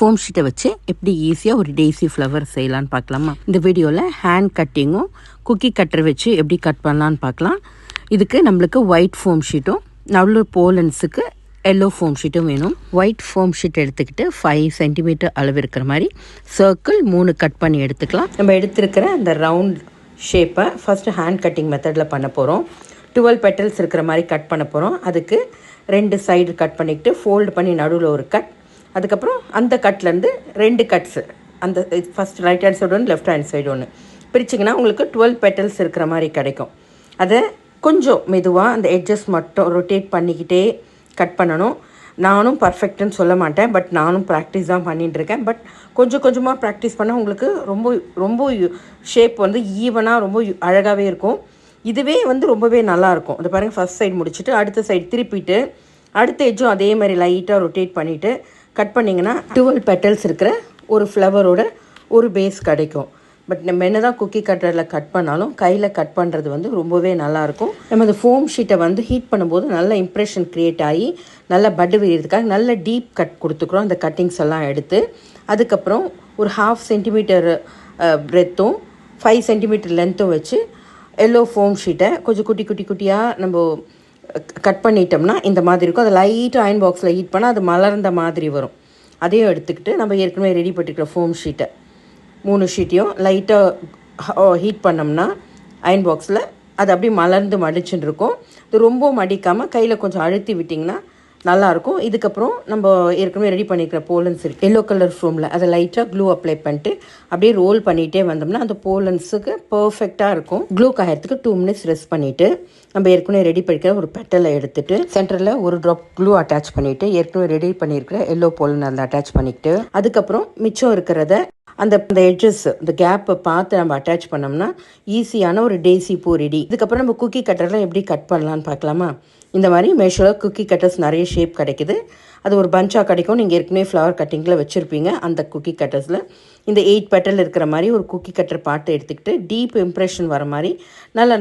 Foam ஷீட்டை வச்சு எப்படி ஈஸியாக ஒரு டெய்ஸி ஃப்ளவர் செய்யலான்னு பார்க்கலாமா? இந்த வீடியோவில் ஹேண்ட் கட்டிங்கும் குக்கி கட்டர் வச்சு எப்படி கட் பண்ணலான்னு பார்க்கலாம். இதுக்கு நம்மளுக்கு ஒயிட் ஃபோம் ஷீட்டும் நடுவில் போலன்ஸுக்கு எல்லோ ஃபோம் ஷீட்டும் வேணும். ஒயிட் ஃபோம் ஷீட் எடுத்துக்கிட்டு 5 சென்டிமீட்டர் அளவு இருக்கிற மாதிரி சர்க்கிள் 3 கட் பண்ணி எடுத்துக்கலாம். நம்ம எடுத்துருக்கிற அந்த ரவுண்ட் ஷேப்பை ஃபஸ்ட்டு ஹேண்ட் கட்டிங் மெத்தடில் பண்ண போகிறோம். 12 பெட்டல்ஸ் இருக்கிற மாதிரி கட் பண்ண போகிறோம். அதுக்கு 2 சைடு கட் பண்ணிக்கிட்டு ஃபோல்டு பண்ணி நடுவில் ஒரு கட், அதுக்கப்புறம் அந்த கட்லேருந்து 2 கட்ஸு, அந்த ஃபஸ்ட் ரைட் ஹேண்ட் சைடு ஒன்று, லெஃப்ட் ஹேண்ட் சைடு ஒன்று பிரிச்சிங்கன்னா உங்களுக்கு 12 பெட்டல்ஸ் இருக்கிற மாதிரி கிடைக்கும். அதை கொஞ்சம் மெதுவாக அந்த எட்ஜஸ் மட்டும் ரொட்டேட் பண்ணிக்கிட்டே கட் பண்ணணும். நானும் பர்ஃபெக்ட்டுன்னு சொல்ல மாட்டேன், பட் நானும் ப்ராக்டிஸ் தான் பண்ணிட்டுருக்கேன். பட் கொஞ்சம் கொஞ்சமாக ப்ராக்டிஸ் பண்ணால் உங்களுக்கு ரொம்ப ரொம்ப ஷேப் வந்து ஈவனாக ரொம்ப அழகாகவே இருக்கும். இதுவே வந்து ரொம்பவே நல்லாயிருக்கும். அது பாருங்கள், ஃபஸ்ட் சைடு முடிச்சுட்டு அடுத்த சைடு திருப்பிட்டு அடுத்த எட்ஜும் அதே மாதிரி லைட்டாக ரொட்டேட் பண்ணிவிட்டு கட் பண்ணிங்கன்னா 12 பெட்டல்ஸ் இருக்கிற ஒரு ஃப்ளவரோட ஒரு பேஸ் கிடைக்கும். பட் நம்ம என்ன தான் குக்கி கட்டரில் கட் பண்ணாலும் கையில் கட் பண்ணுறது வந்து ரொம்பவே நல்லாயிருக்கும். நம்ம அந்த ஃபோம் ஷீட்டை வந்து ஹீட் பண்ணும்போது நல்ல இம்ப்ரெஷன் க்ரியேட் ஆகி நல்லா பட்டு விரியறதுக்காக நல்ல டீப் கட் கொடுத்துக்குறோம். அந்த கட்டிங்ஸ் எல்லாம் எடுத்து அதுக்கப்புறம் ஒரு 1/2 சென்டிமீட்டர் பிரெத்தும் 5 சென்டிமீட்டர் லென்த்தும் வச்சு எல்லோ ஃபோம் ஷீட்டை கொஞ்சம் குட்டி குட்டி குட்டியாக நம்ம கட் பண்ணிட்டோம்னா இந்த மாதிரி இருக்கும். அதை லைட்டாக அயன் பாக்ஸில் ஹீட் பண்ணால் அது மலர்ந்த மாதிரி வரும். அதையும் எடுத்துக்கிட்டு நம்ம ஏற்கனவே ரெடி பண்ணிக்கிற ஃபோம் ஷீட்டை 3 ஷீட்டையும் லைட்டாக ஹீட் பண்ணோம்னா அயன் பாக்ஸில் அது அப்படியே மலர்ந்து மடிச்சுன்னு இருக்கும். இது ரொம்ப மடிக்காமல் கையில் கொஞ்சம் அழுத்தி விட்டிங்கன்னா நல்லாயிருக்கும். இதுக்கப்புறம் நம்ம ஏற்கனவே ரெடி பண்ணிக்கிற போலன்ஸ் இருக்குது எல்லோ கலர் ஃபோமில், அதை லைட்டாக க்ளூ அப்ளை பண்ணிட்டு அப்படியே ரோல் பண்ணிகிட்டே வந்தோம்னா அந்த போலன்ஸுக்கு பர்ஃபெக்டாக இருக்கும். க்ளூ காயறதுக்கு 2 மினிட்ஸ் ரெஸ்ட் பண்ணிவிட்டு நம்ம ஏற்கனவே ரெடி பண்ணிக்கிற ஒரு பெட்டலை எடுத்துகிட்டு சென்டரில் ஒரு ட்ராப் க்ளூ அட்டாச் பண்ணிவிட்டு ஏற்கனவே ரெடி பண்ணியிருக்கிற எல்லோ போலன் அதில் அட்டாச் பண்ணிக்கிட்டு அதுக்கப்புறம் மிச்சம் இருக்கிறத அந்த எட்ஜஸ் இந்த கேப்பை பார்த்து நம்ம அட்டாச் பண்ணோம்னா ஈஸியான ஒரு டெய்ஸி பூ ரெடி. இதுக்கப்புறம் நம்ம குக்கி கட்டரில் எப்படி கட் பண்ணலான்னு பார்க்கலாமா? இந்த மாதிரி மேஷோவில் குக்கி கட்டர்ஸ் நிறைய ஷேப் கிடைக்குது. அது ஒரு பஞ்சாக கிடைக்கும். நீங்கள் ஏற்கனவே ஃப்ளவர் கட்டிங்கில் வச்சுருப்பீங்க. அந்த குக்கி கட்டர்ஸில் இந்த 8 பெட்டல் இருக்கிற மாதிரி ஒரு குக்கி கட்டர் பாட்டை எடுத்துக்கிட்டு டீப் இம்ப்ரெஷன் வர மாதிரி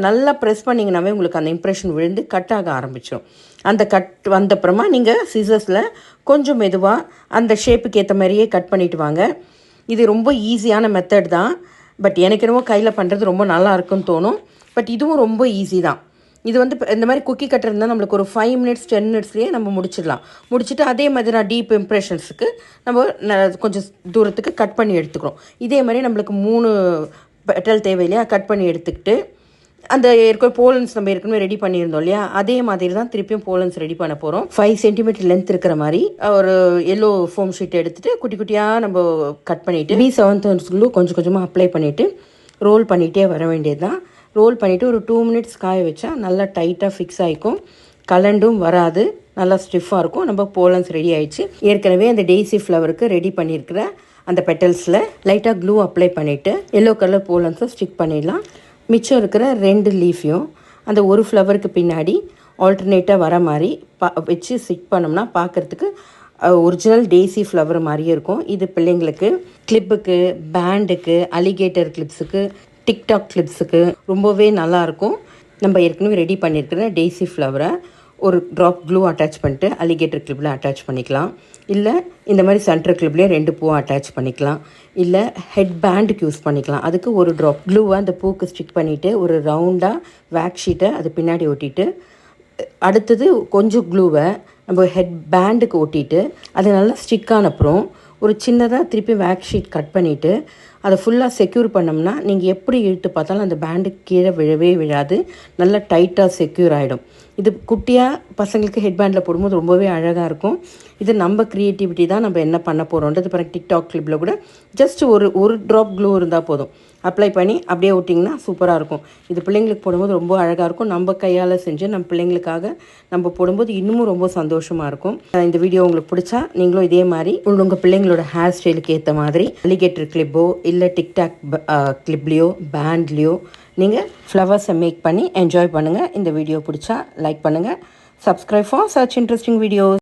நல்லா ப்ரெஸ் பண்ணிங்கனாவே உங்களுக்கு அந்த இம்ப்ரெஷன் விழுந்து கட் ஆக ஆரம்பிச்சிடும். அந்த கட் வந்தப்புறமா நீங்கள் சிசர்ஸில் கொஞ்சம் மெதுவாக அந்த ஷேப்புக்கு ஏற்ற மாதிரியே கட் பண்ணிவிட்டு வாங்க. இது ரொம்ப ஈஸியான மெத்தட் தான். பட் எனக்கு என்னவோ கையில் பண்ணுறது ரொம்ப நல்லா இருக்குன்னு தோணும். பட் இதுவும் ரொம்ப ஈஸி தான். இது வந்து இந்த மாதிரி குக்கி கட்டர் இருந்தால் நம்மளுக்கு ஒரு 5 மினிட்ஸ் 10 மினிட்ஸ்லேயே நம்ம முடிச்சிடலாம். முடிச்சுட்டு அதே மாதிரி நான் டீப் இம்ப்ரெஷன்ஸுக்கு நம்ம கொஞ்சம் தூரத்துக்கு கட் பண்ணி எடுத்துக்கிறோம். இதே மாதிரி நம்மளுக்கு 3 பெட்டல் தேவையில்லையா, கட் பண்ணி எடுத்துக்கிட்டு அந்த ஏற்கனவே போலன்ஸ் நம்ம ஏற்கனவே ரெடி பண்ணியிருந்தோம் இல்லையா, அதே மாதிரி தான் திருப்பியும் போலன்ஸ் ரெடி பண்ண போகிறோம். 5 சென்டிமீட்டர் லென்த் இருக்கிற மாதிரி ஒரு எல்லோ ஃபோம் ஷீட் எடுத்துகிட்டு குட்டி குட்டியாக நம்ம கட் பண்ணிவிட்டு B7 கொஞ்சம் கொஞ்சமாக அப்ளை பண்ணிவிட்டு ரோல் பண்ணிகிட்டே வர வேண்டியது தான். ரோல் பண்ணிவிட்டு ஒரு 2 மினிட்ஸ் காய வச்சா நல்லா டைட்டாக ஃபிக்ஸ் ஆகிக்கும். கலண்டும் வராது, நல்லா ஸ்டிஃபாக இருக்கும். நம்ம போலன்ஸ் ரெடி ஆகிடுச்சு. ஏற்கனவே அந்த டெய்ஸி ஃப்ளவருக்கு ரெடி பண்ணியிருக்கிற அந்த பெட்டல்ஸில் லைட்டாக க்ளூ அப்ளை பண்ணிவிட்டு எல்லோ கலர் போலன்ஸை ஸ்டிக் பண்ணிடலாம். மிச்சம் இருக்கிற 2 லீஃபையும் அந்த ஒரு ஃப்ளவருக்கு பின்னாடி ஆல்டர்னேட்டாக வர மாதிரி வச்சு ஸ்டிக் பண்ணோம்னா பார்க்குறதுக்கு ஒரிஜினல் டெய்ஸி ஃப்ளவர் மாதிரியே இருக்கும். இது பிள்ளைங்களுக்கு கிளிப்புக்கு, பேண்டுக்கு, அலிகேட்டர் கிளிப்ஸுக்கு, டிக்டாக் கிளிப்ஸுக்கு ரொம்பவே நல்லாயிருக்கும். நம்ம ஏற்கனவே ரெடி பண்ணியிருக்கிற டெய்ஸி ஃப்ளவரை ஒரு ட்ராப் க்ளூ அட்டாச் பண்ணிட்டு அலிகேட்டர் கிளிப்பில் அட்டாச் பண்ணிக்கலாம். இல்லை இந்த மாதிரி சென்டர் கிளிப்லேயே 2 பூவை அட்டாச் பண்ணிக்கலாம். இல்லை ஹெட் பேண்டுக்கு யூஸ் பண்ணிக்கலாம். அதுக்கு ஒரு ட்ராப் க்ளூவை அந்த பூக்கு ஸ்டிக் பண்ணிவிட்டு ஒரு ரவுண்டாக வேக் ஷீட்டை அது பின்னாடி ஒட்டிட்டு அடுத்தது கொஞ்சம் க்ளூவை நம்ம ஹெட் பேண்டுக்கு ஒட்டிட்டு அது நல்லா ஸ்டிக் ஆன அப்புறம் ஒரு சின்னதாக திருப்பி வேக் ஷீட் கட் பண்ணிவிட்டு அதை ஃபுல்லாக செக்யூர் பண்ணோம்னா நீங்கள் எப்படி இழுத்து பார்த்தாலும் அந்த பேண்டு கீழே விழவே விழாது, நல்லா டைட்டாக செக்யூர் ஆகிடும். இது குட்டியாக பசங்களுக்கு ஹெட் பேண்டில் போடும்போது ரொம்பவே அழகாக இருக்கும். இது நம்ம க்ரியேட்டிவிட்டி தான். நம்ம என்ன பண்ண போகிறோன்றது பிறகு டிக்டாக் கிளிப்பில் கூட ஜஸ்ட் ஒரு ட்ராப் க்ளூ இருந்தால் போதும், அப்ளை பண்ணி அப்படியே விட்டிங்கன்னா சூப்பராக இருக்கும். இது பிள்ளைங்களுக்கு போடும்போது ரொம்ப அழகாக இருக்கும். நம்ம கையால் செஞ்சு நம்ம பிள்ளைங்களுக்காக நம்ம போடும்போது இன்னமும் ரொம்ப சந்தோஷமாக இருக்கும். இந்த வீடியோ உங்களுக்கு பிடிச்சா நீங்களும் இதே மாதிரி உங்கள் பிள்ளைங்களோட ஹேர் ஸ்டைலுக்கு ஏற்ற மாதிரி அலிகேட்டர் கிளிப்போ இல்லை டிக்டாக் கிளிப்லேயோ பேண்ட்லேயோ நீங்கள் ஃப்ளவர்ஸை மேக் பண்ணி என்ஜாய் பண்ணுங்கள். இந்த வீடியோ பிடிச்சா லைக் பண்ணுங்கள். Subscribe for such interesting videos.